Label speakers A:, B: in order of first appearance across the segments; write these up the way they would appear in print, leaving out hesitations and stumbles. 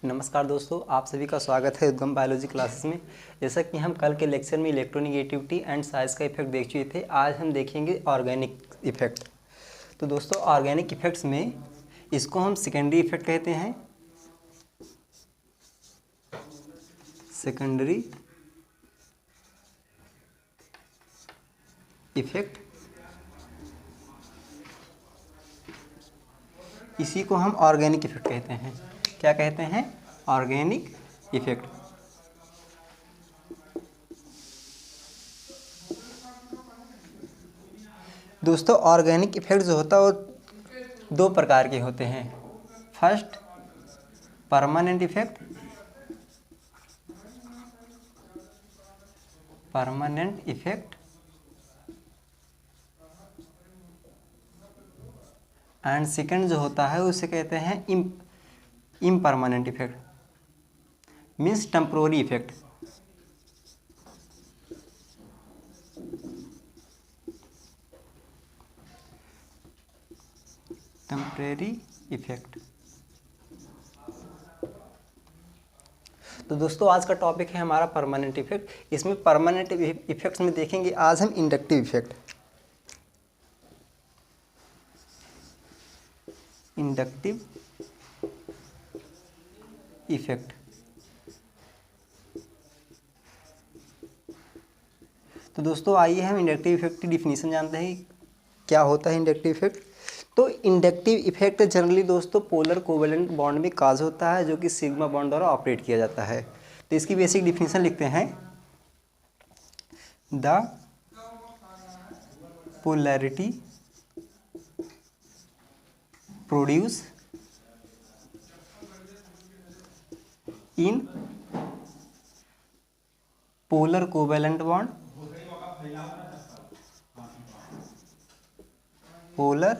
A: नमस्कार दोस्तों, आप सभी का स्वागत है उद्गम बायोलॉजी क्लासेस में। जैसा कि हम कल के लेक्चर में इलेक्ट्रोनेगेटिविटी एंड साइज का इफेक्ट देख चुके थे, आज हम देखेंगे ऑर्गेनिक इफेक्ट। तो दोस्तों, ऑर्गेनिक इफेक्ट्स में इसको हम सेकेंडरी इफेक्ट कहते हैं। सेकेंडरी इफेक्ट, इसी को हम ऑर्गेनिक इफेक्ट कहते हैं। क्या कहते हैं? Organic effect. दोस्तों, ऑर्गेनिक इफेक्ट जो होता है वो दो प्रकार के होते हैं। First, permanent effect. Permanent effect and second जो होता है उसे कहते हैं impermanent effect, means temporary effect. Temporary effect. तो दोस्तों, आज का टॉपिक है हमारा परमानेंट इफेक्ट। इसमें परमानेंट इफेक्ट्स में देखेंगे आज हम इंडक्टिव इफेक्ट। Inductive effect. तो दोस्तों, आइए हम इंडक्टिव इफेक्ट की डिफिनीशन जानते हैं। क्या होता है इंडक्टिव इफेक्ट? तो इंडक्टिव इफेक्ट जनरली दोस्तों पोलर कोवेलेंट बॉन्ड में काज होता है, जो कि सिग्मा बॉन्ड द्वारा ऑपरेट किया जाता है। तो इसकी बेसिक डिफिनीशन लिखते हैं। The polarity produce in polar covalent bond, polar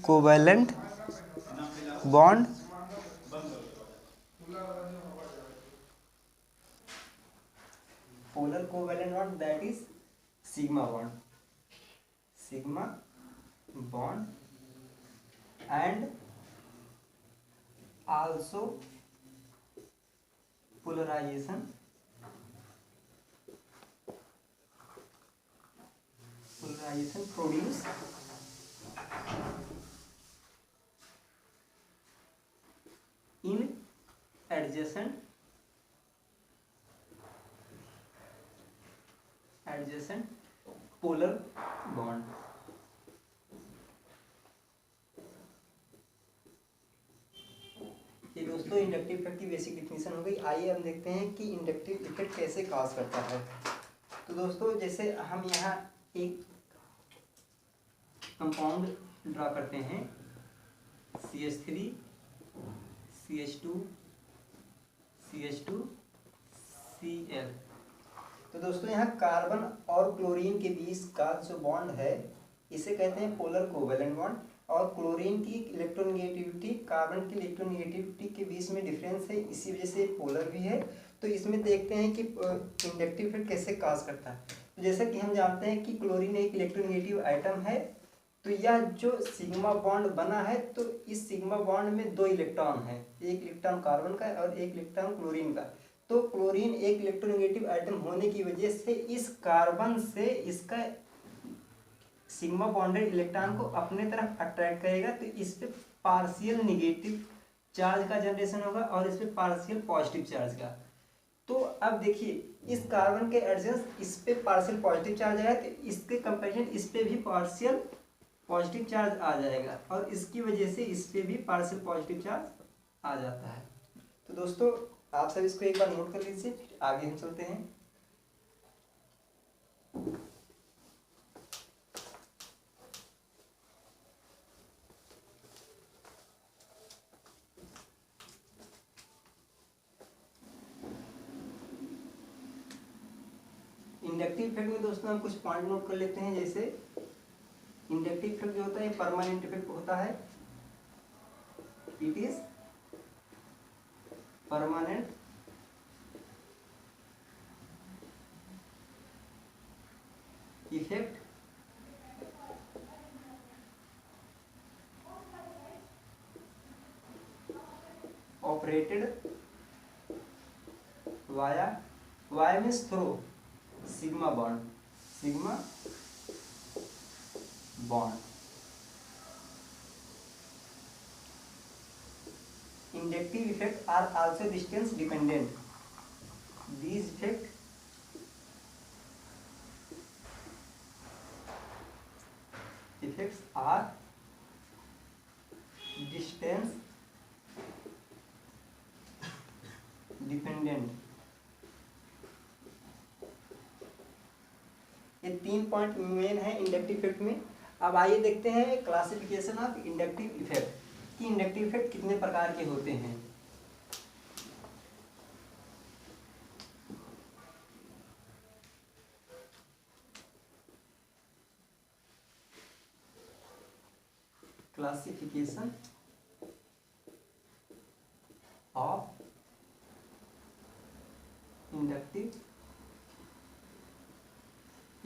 A: covalent bond polar covalent bond that is sigma bond, sigma bond and also polarisation produce in adjacent polar bond। ये दोस्तों इंडक्टिव इफेक्ट की basic definition हो गई। आइए हम देखते हैं कि इंडक्टिव इफेक्ट कैसे काज करता है। तो दोस्तों, जैसे हम यहाँ एक कंपाउंड ड्रा करते हैं, CH3 CH2 CH2 Cl। तो दोस्तों, यहाँ कार्बन और क्लोरीन के बीच का जो बॉन्ड है इसे कहते हैं पोलर कोवेलेंट बॉन्ड। और क्लोरीन की इलेक्ट्रोनेगेटिविटी कार्बन की इलेक्ट्रोनेगेटिविटी के बीच में डिफरेंस है, इसी वजह से पोलर भी है। तो इसमें देखते हैं कि इंडक्टिव इफेक्ट कैसे काज करता है। तो जैसा कि हम जानते हैं कि क्लोरीन एक इलेक्ट्रोनेगेटिव आइटम है। तो यह जो सिग्मा बॉन्ड बना है, तो इस सिग्मा बॉन्ड में दो इलेक्ट्रॉन है, एक इलेक्ट्रॉन कार्बन का और एक इलेक्ट्रॉन क्लोरीन का। तो क्लोरीन एक इलेक्ट्रोनेगेटिव आइटम होने की वजह से इस कार्बन से इसका सिग्मा बॉन्डेड इलेक्ट्रॉन को अपने तरफ अट्रैक्ट करेगा। तो इस पे पार्शियल निगेटिव चार्ज का जनरेशन होगा और इस पे पार्शियल पॉजिटिव चार्ज का। तो अब देखिए, इस कार्बन के एडजेंस इस पे पार्शियल पॉजिटिव चार्ज आया, तो इसके कंपैरिजन इस पे भी पार्शियल पॉजिटिव चार्ज आ जाएगा और इसकी वजह से इस पे भी पार्शियल पॉजिटिव चार्ज आ जाता है। तो दोस्तों, आप सब इसको एक बार नोट कर लीजिए, फिर आगे हम चलते हैं। इंडक्टिव इफेक्ट में दोस्तों हम कुछ पॉइंट नोट कर लेते हैं। जैसे इंडक्टिव इफेक्ट जो होता है परमानेंट इफेक्ट होता है। It is permanent effect operated via, via means through sigma bond, sigma bond. Inductive effect are also distance dependent. These effects are distance dependent। ये 3 पॉइंट मेन है इंडक्टिव इफेक्ट में। अब आइए देखते हैं क्लासिफिकेशन ऑफ इंडक्टिव इफेक्ट कि inductive effect कितने प्रकार के होते हैं। Classification of inductive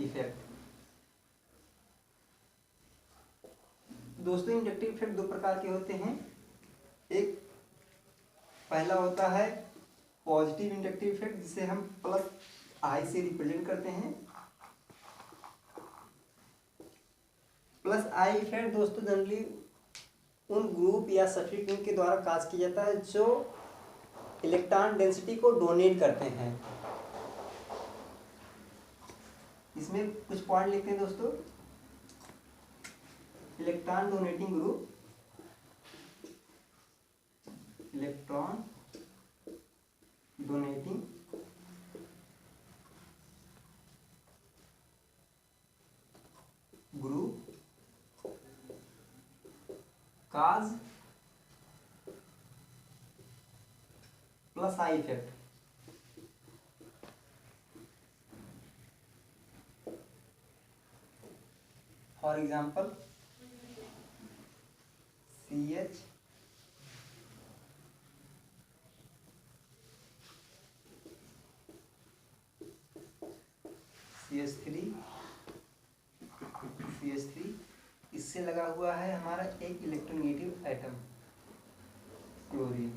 A: effect. दोस्तों इंडक्टिव इफेक्ट दो प्रकार के होते हैं। एक पहला होता है पॉजिटिव इंडक्टिव इफेक्ट, जिसे हम प्लस आई से रिप्रेजेंट करते हैं। प्लस आई इफेक्ट दोस्तों जनरली उन ग्रुप या सब्स्टिट्यूएंट के द्वारा काज किया जाता है जो इलेक्ट्रॉन डेंसिटी को डोनेट करते हैं। इसमें कुछ पॉइंट लिखते हैं दोस्तों। Electron donating group, electron donating group cause plus I effect. For example CH CH3 इससे लगा हुआ है हमारा एक इलेक्ट्रोनेगेटिव एटम क्लोरीन।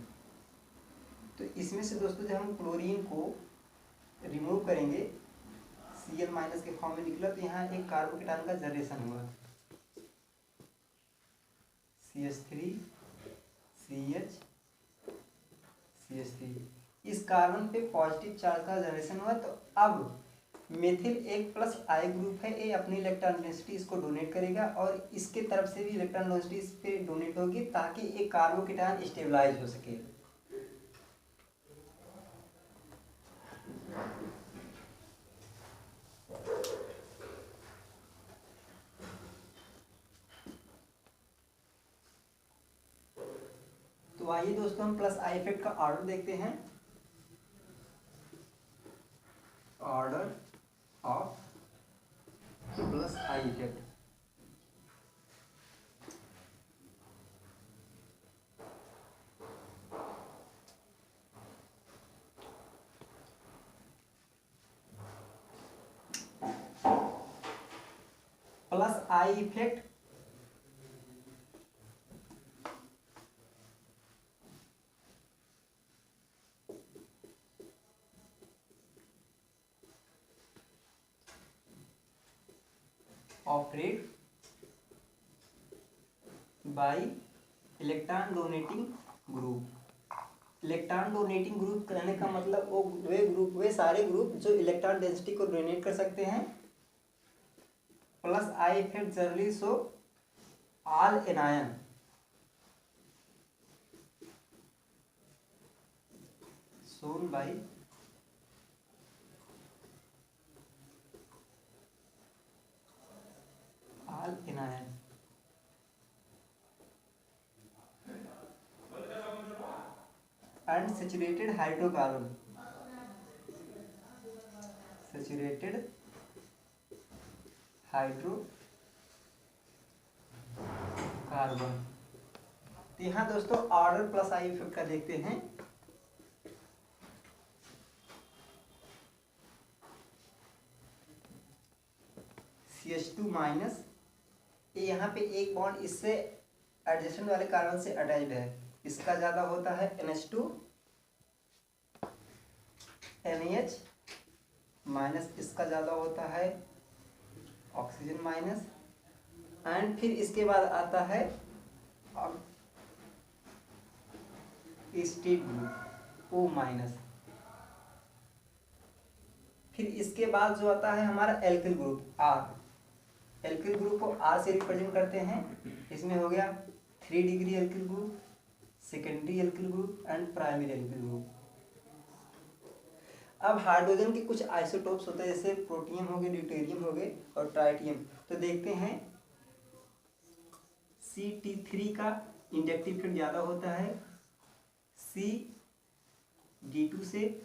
A: तो इसमें से दोस्तों जब हम क्लोरीन को रिमूव करेंगे Cl- के फॉर्म में निकला, तो यहाँ एक कार्बोकेटायन का जनरेशन हुआ CH3 CH CH3। इस कार्बन पे पॉजिटिव चार्ज का जनरेशन हुआ। तो अब मेथिल एक प्लस आई ग्रुप है, ये अपनी इलेक्ट्रॉन डेंसिटी इसको डोनेट करेगा और इसके तरफ से भी इलेक्ट्रॉन डेंसिटी इस पे डोनेट होगी ताकि एक कार्बोकेटायन स्टेबलाइज हो सके। तो आइए दोस्तों हम प्लस आई इफेक्ट का ऑर्डर देखते हैं। Order of plus I effect. Plus I effect operate bye electron donating group. Electron donating group कहने का मतलब वे सारे ग्रुप जो इलेक्ट्रॉन डेंसिटी को डोनेट कर सकते हैं। Plus I effect generally so all anion shown by all anion and saturated hydrocarbon, saturated hydrocarbon. तो यहाँ दोस्तों ऑर्डर प्लस आई इफेक्ट का देखते हैं। CH2- ये यहाँ पे एक बॉन्ड इससे एडजेसेंट वाले कार्बन से अटैच्ड है, इसका ज़्यादा होता है NH2 NaH माइनस, इसका ज़्यादा होता है ऑक्सीजन माइनस, एंड फिर इसके बाद आता है स्टीट ग्रुप O माइनस। फिर इसके बाद जो आता है हमारा alkyl group R। Alkyl group को R से रिप्रेजेंट करते हैं। इसमें हो गया 3 degree alkyl group, secondary alkyl group and primary alkyl group. अब हाइड्रोजन के कुछ आइसोटोप्स होते हैं, जैसे प्रोटियम हो गए, ड्यूटेरियम हो गए और ट्राइटियम। तो देखते हैं CT3 का इंडक्टिव इफेक्ट ज़्यादा होता है CD2 से,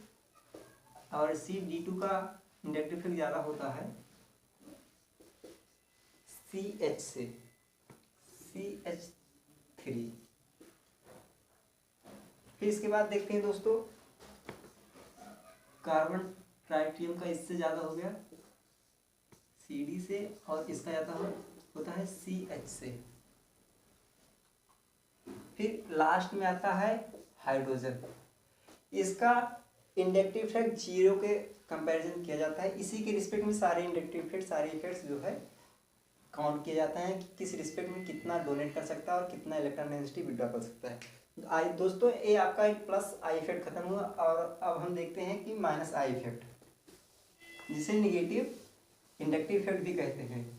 A: और CD2 का इंडक्टिव इफेक्ट ज़्यादा होता है CH से, CH3। फिर इसके बाद देखते हैं दोस्तों कार्बन ट्राइटियम का इससे ज़्यादा हो गया CD से, और इसका ज़्यादा होता है CH से। फिर लास्ट में आता है हाइड्रोजन। इसका इंडक्टिव इफेक्ट 0 के कंपैरिजन किया जाता है। इसी के रिस्पेक्ट में सारे इंडक्टिव इफेक्ट, सारे इफेक्ट्स जो है काउंट किया जाता है कि किस रिस्पेक्ट में कितना डोनेट कर सकता है और कितना इलेक्ट्रॉन डेंसिटी विड्रॉ कर सकता है। दोस्तों ये आपका एक प्लस आई इफेक्ट खत्म हुआ, और अब हम देखते हैं कि माइनस आई इफेक्ट, जिसे नेगेटिव इंडक्टिव इफेक्ट भी कहते हैं।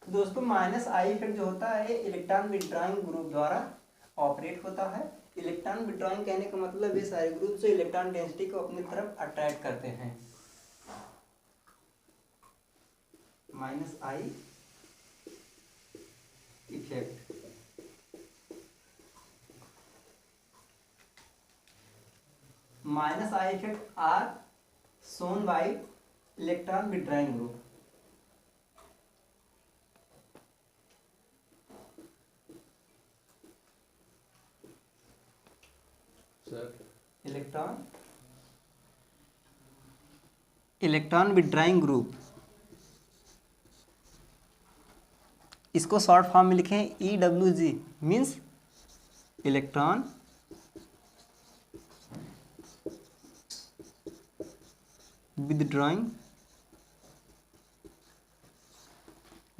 A: दोस्तों माइनस आई इफेक्ट जो होता है इलेक्ट्रॉन विड्रॉइंग ग्रुप द्वारा ऑपरेट होता है। इलेक्ट्रॉन विड्रॉइंग कहने का मतलब ये सारे ग्रुप जो इलेक्ट्रॉन डेंसिटी को अपनी तरफ अट्रैक्ट करते हैं। Minus I effect, minus I effect are shown by electron withdrawing group. Electron withdrawing group, इसको शॉर्ट फॉर्म में लिखें EWG, means electron withdrawing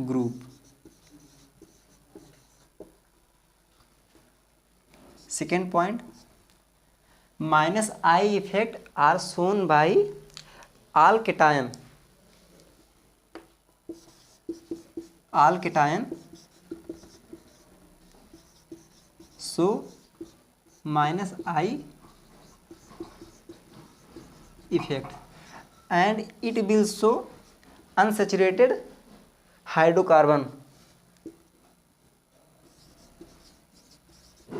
A: group. Second point, minus I effect are shown by all cation so minus I effect, and it will show unsaturated hydrocarbon,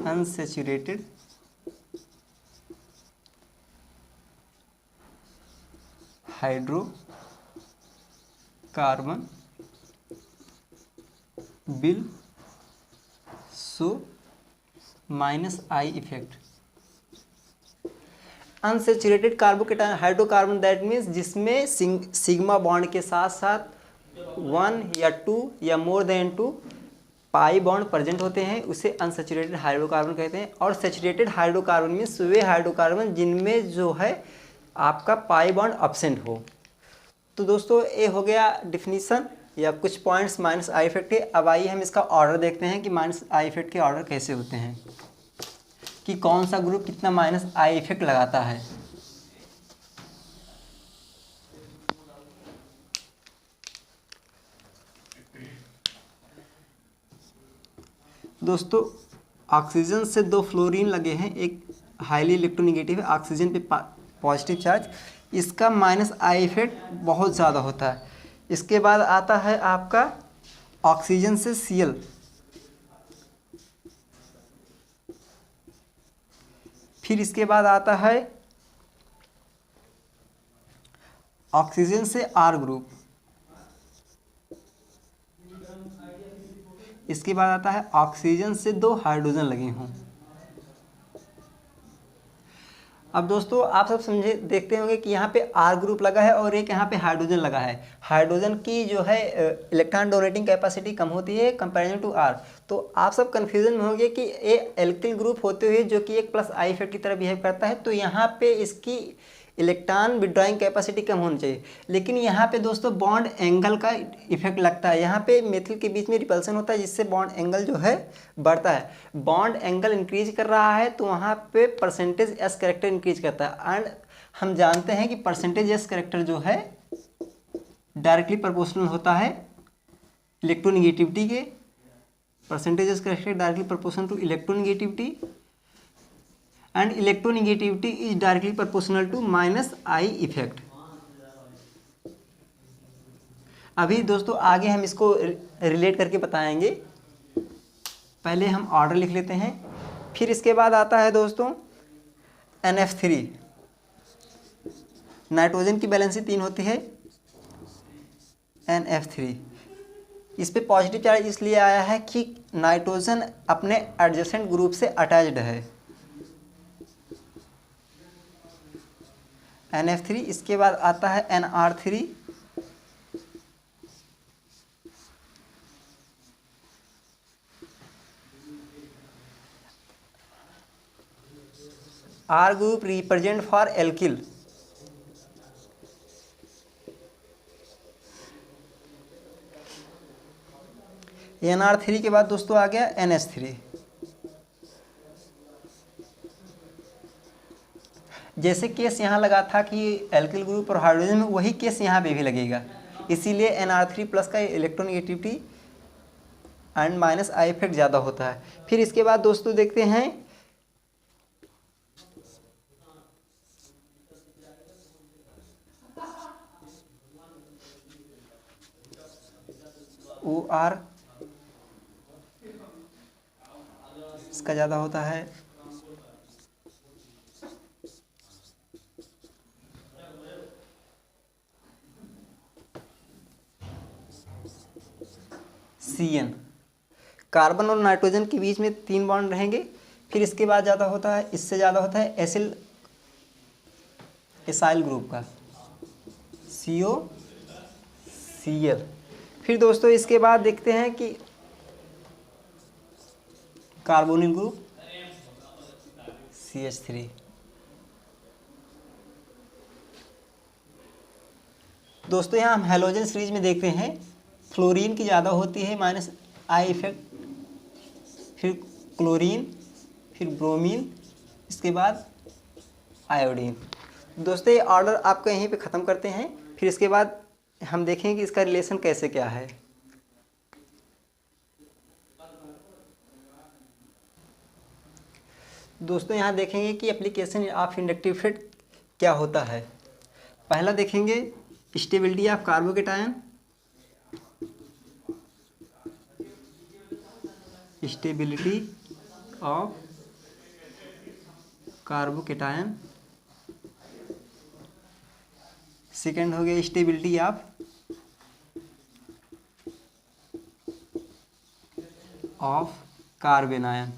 A: unsaturated hydrocarbon will show minus I effect. Unsaturated carbocation hydrocarbon, that means जिसमें sigma bond के साथ साथ 1 या 2 या more than 2 pi bond present होते हैं, उसे unsaturated hydrocarbon कहते हैं। और सेचुरेटेड हाइड्रोकार्बन मीन्स वे हाइड्रोकार्बन जिनमें जो है आपका पाई बॉन्ड एब्सेंट हो। तो दोस्तों ये हो गया डिफिनीशन या कुछ पॉइंट्स माइनस आई इफेक्ट के। अब आइए हम इसका ऑर्डर देखते हैं कि माइनस आई इफेक्ट के ऑर्डर कैसे होते हैं, कि कौन सा ग्रुप कितना माइनस आई इफेक्ट लगाता है। दोस्तों ऑक्सीजन से 2 फ्लोरीन लगे हैं, एक हाईली इलेक्ट्रोनेगेटिव है, ऑक्सीजन पे पॉजिटिव चार्ज, इसका माइनस आई इफेक्ट बहुत ज़्यादा होता है। इसके बाद आता है आपका ऑक्सीजन से Cl, फिर इसके बाद आता है ऑक्सीजन से R ग्रुप, इसके बाद आता है ऑक्सीजन से 2 हाइड्रोजन लगे हों। अब दोस्तों आप सब समझे देखते होंगे कि यहाँ पे R ग्रुप लगा है और एक यहाँ पे हाइड्रोजन लगा है। हाइड्रोजन की जो है इलेक्ट्रॉन डोनेटिंग कैपेसिटी कम होती है कंपैरिजन टू R। तो आप सब कन्फ्यूजन में होंगे कि ये एल्किल ग्रुप होते हुए जो कि एक प्लस आई इफेक्ट की तरह बिहेव करता है, तो यहाँ पे इसकी इलेक्ट्रॉन विड्रॉइंग कैपेसिटी कम होनी चाहिए। लेकिन यहाँ पे दोस्तों बॉन्ड एंगल का इफेक्ट लगता है। यहाँ पे मेथिल के बीच में रिपल्सन होता है जिससे बॉन्ड एंगल जो है बढ़ता है। बॉन्ड एंगल इंक्रीज कर रहा है तो वहाँ पे परसेंटेज एस कैरेक्टर इंक्रीज करता है। एंड हम जानते हैं कि परसेंटेज एस कैरेक्टर जो है डायरेक्टली प्रोपोर्शनल होता है इलेक्ट्रोनिगेटिविटी के। Percentage S character directly proportional to electronegativity and electronegativity is directly proportional to minus I effect। अभी दोस्तों आगे हम इसको रिलेट करके बताएंगे। पहले हम ऑर्डर लिख लेते हैं। फिर इसके बाद आता है दोस्तों NF3। नाइट्रोजन की बैलेंसी 3 होती है NF3। इस पे पॉजिटिव चार्ज इसलिए आया है कि नाइट्रोजन अपने एडजेसेंट ग्रुप से अटैच्ड है NF3। इसके बाद आता है NR3। R group represent for alkyl. NR3 के बाद दोस्तों आ गया NH3। जैसे केस यहाँ लगा था कि एल्किल ग्रुप और हाइड्रोजन में, वही केस यहाँ पे भी लगेगा। इसीलिए NR3 प्लस का electronegativity and minus I effect ज़्यादा होता है। फिर इसके बाद दोस्तों देखते हैं OR, इसका ज़्यादा होता है। CN, कार्बन और नाइट्रोजन के बीच में 3 बॉन्ड रहेंगे। फिर इसके बाद ज़्यादा होता है, इससे ज़्यादा होता है एसाइल ग्रुप का COCl। फिर दोस्तों इसके बाद देखते हैं कि कार्बोनिल ग्रुप CH3। दोस्तों यहाँ हम हैलोजन सीरीज में देखते हैं फ्लोरीन की ज़्यादा होती है माइनस आई इफेक्ट, फिर क्लोरीन, फिर ब्रोमीन, इसके बाद आयोडीन। दोस्तों ये ऑर्डर आपका यहीं पे ख़त्म करते हैं। फिर इसके बाद हम देखेंगे कि इसका रिलेशन कैसे क्या है। दोस्तों यहाँ देखेंगे कि एप्लीकेशन ऑफ इंडक्टिव इफेक्ट क्या होता है। पहला देखेंगे stability of carbocation. Stability of carbocation. Second हो गया stability of carbanion.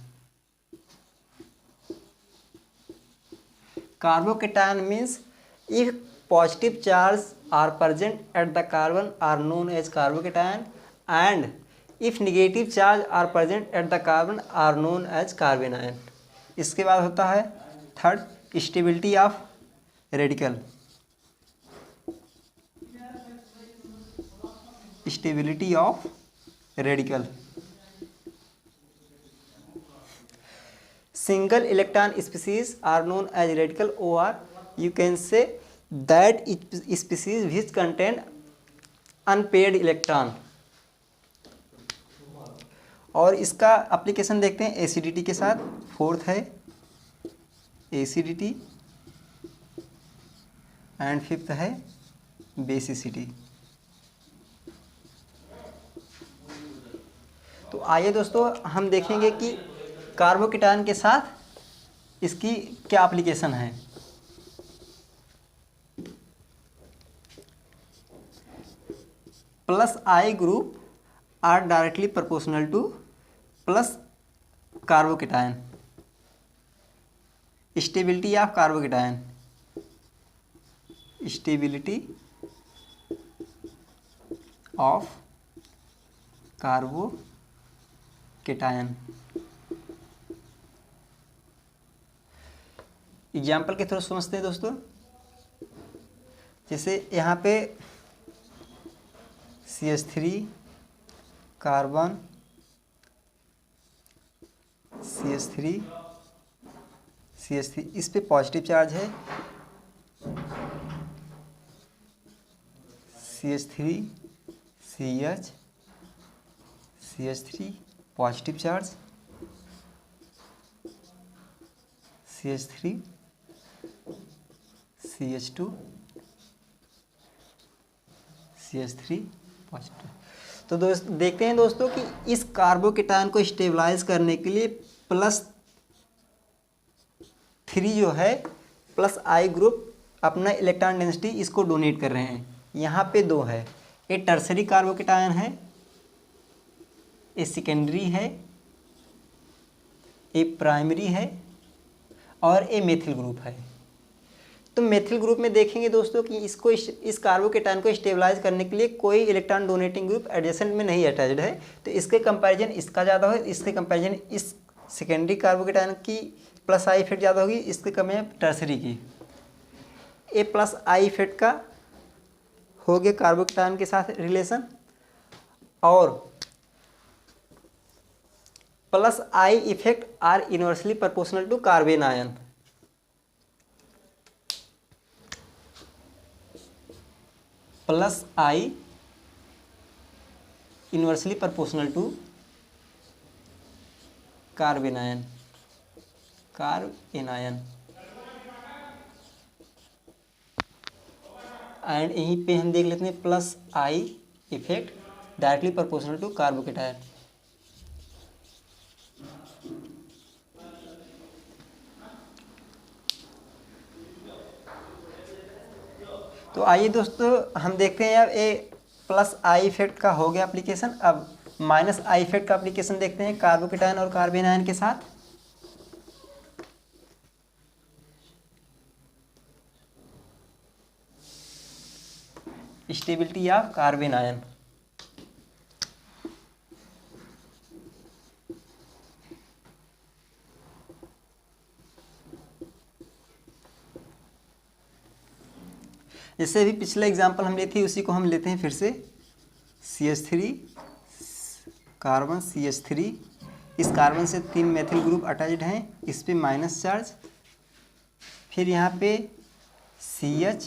A: Carbocation means if positive charge are present at the carbon are known as carbocation, and if negative charge are present at the carbon are known as carbanion। इसके बाद होता है third stability of radical. Stability of radical, single electron species are known as radical, or you can say that species which contain unpaired electron। और इसका application देखते हैं acidity के साथ। फोर्थ है एसिडिटी एंड फिफ्थ है बेसिसिटी। तो आइए दोस्तों हम देखेंगे कि कार्बोकेटायन के साथ इसकी क्या एप्लीकेशन है। Plus I group are directly proportional to plus carbocation. Stability of carbocation, stability of carbocation. Example के थ्रू समझते हैं दोस्तों। जैसे यहाँ पे CH3 कार्बन, CH3 इस पे पॉजिटिव चार्ज है, CH3 CH3 positive charge, CH3 CH2 CH3 positive. तो देखते हैं दोस्तों कि इस कार्बोकेटायन को स्टेबलाइज करने के लिए +3 जो है +I ग्रुप अपना इलेक्ट्रॉन डेंसिटी इसको डोनेट कर रहे हैं। यहाँ पे 2 है, ये टर्सरी कार्बोकेटायन है, ये सेकेंडरी है, ये प्राइमरी है और ये मेथिल ग्रुप है। तो मेथिल ग्रुप में देखेंगे दोस्तों कि इस कार्बोकेटायन को स्टेबलाइज करने के लिए कोई इलेक्ट्रॉन डोनेटिंग ग्रुप एडजेसेंट में नहीं अटैच्ड है, तो इसके कंपैरिजन इसका ज़्यादा है, इसके कंपैरिजन इस सेकेंडरी कार्बोकेटायन की +I इफेक्ट ज़्यादा होगी, इसके कंपैरिजन टर्सरी की। ए +I इफेक्ट का हो गया कार्बोकेटायन के साथ रिलेशन, और +I effect are inversely proportional to carbanion. +I inversely proportional to carbanion, and यहीं पे हम देख लेते हैं +I effect directly proportional to carbocation. तो आइए दोस्तों हम देखते हैं। अब ये +I इफेक्ट का हो गया एप्लीकेशन, अब -I इफेक्ट का एप्लीकेशन देखते हैं कार्बोकेटायन और कार्बन आयन के साथ। Stability of carbon ion. जैसे भी पिछला एग्जाम्पल हम लिए थे उसी को हम लेते हैं फिर से। CH3 कार्बन, CH3 इस कार्बन से 3 मेथिल ग्रुप अटैच्ड हैं, इस पे माइनस चार्ज, फिर यहाँ पे CH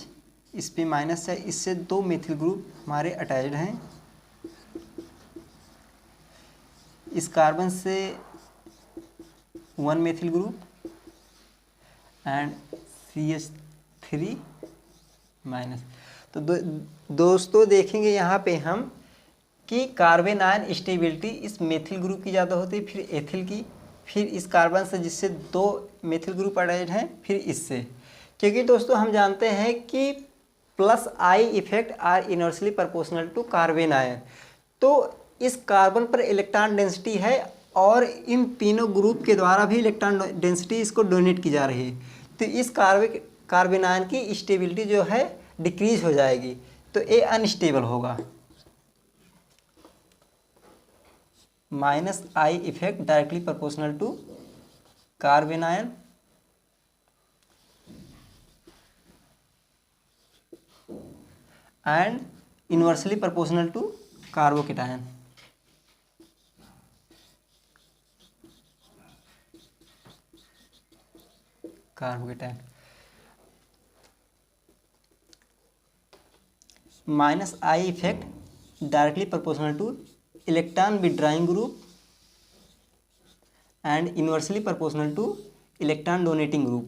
A: इस पे माइनस चार्ज, इससे 2 मेथिल ग्रुप हमारे अटैच्ड हैं। इस कार्बन से 1 methyl group and CH3 minus. तो दोस्तों देखेंगे यहाँ पे हम कि कार्बन आयन स्टेबिलिटी इस मेथिल ग्रुप की ज़्यादा होती है, फिर एथिल की, फिर इस कार्बन से जिससे 2 मेथिल ग्रुप अटैच्ड हैं, फिर इससे। क्योंकि दोस्तों हम जानते हैं कि +I effect are inversely proportional to carbanion. तो इस कार्बन पर इलेक्ट्रॉन डेंसिटी है और इन तीनों ग्रुप के द्वारा भी इलेक्ट्रॉन डेंसिटी इसको डोनेट की जा रही है, तो इस कार्बन आयन की स्टेबिलिटी जो है डिक्रीज हो जाएगी, तो ये अनस्टेबल होगा। -I effect directly proportional to carbanion and inversely proportional to carbocation. -I effect directly proportional to electron withdrawing group and inversely proportional to electron donating group.